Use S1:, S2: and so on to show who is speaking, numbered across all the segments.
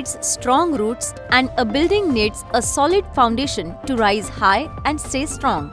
S1: needs strong roots and a building needs a solid foundation to rise high and stay strong.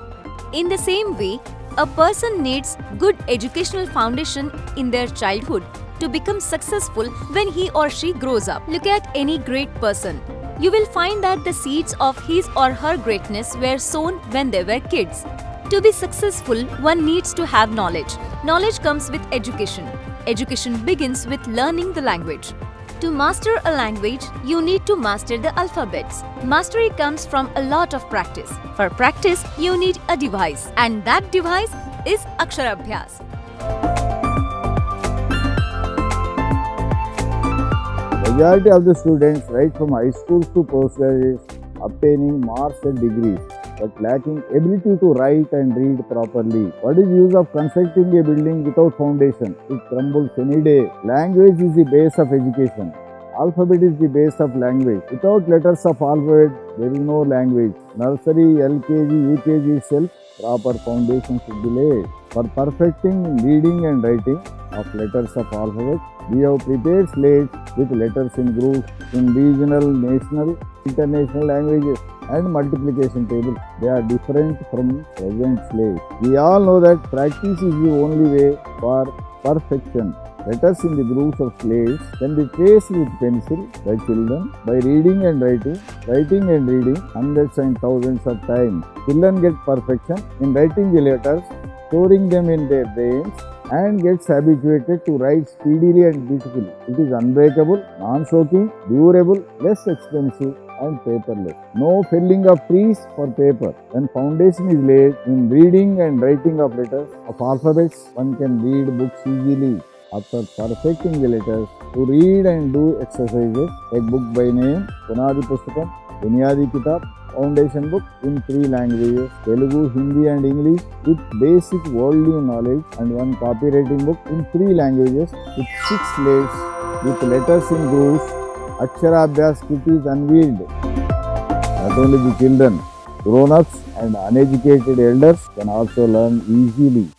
S1: In the same way, a person needs good educational foundation in their childhood to become successful when he or she grows up. Look at any great person. You will find that the seeds of his or her greatness were sown when they were kids. To be successful, one needs to have knowledge. Knowledge comes with education. Education begins with learning the language. To master a language, you need to master the alphabets. Mastery comes from a lot of practice. For practice, you need a device, and that device is Aksharabhyas.
S2: Majority of the students right from high schools to postgraduates obtaining marks and degrees, but lacking ability to write and read properly. What is use of constructing a building without foundation? It crumbles any day. Language is the base of education. Alphabet is the base of language. Without letters of alphabet, there is no language. Nursery, LKG, UKG itself, proper foundation should be laid. For perfecting reading and writing of letters of alphabet, we have prepared slates with letters in groups in regional, national, international languages and multiplication table. They are different from present slates. We all know that practice is the only way for perfection. Letters in the groups of slates can be traced with pencil by children by reading and writing and reading hundreds and thousands of times. Children get perfection in writing the letters, storing them in their brains, and gets habituated to write speedily and beautifully. It is unbreakable, non-soaking, durable, less expensive, and paperless. No felling of trees for paper. When foundation is laid in reading and writing of letters of alphabets, one can read books easily. After perfecting the letters, to read and do exercises, a book by name Punadipustakam, Bunyadikitab, foundation book in 3 languages, Telugu, Hindi and English, with basic worldly knowledge, and one copywriting book in 3 languages with 6 slates with letters in grooves. Aksharabhyas Kit is unveiled. Not only the children, grown-ups and uneducated elders can also learn easily.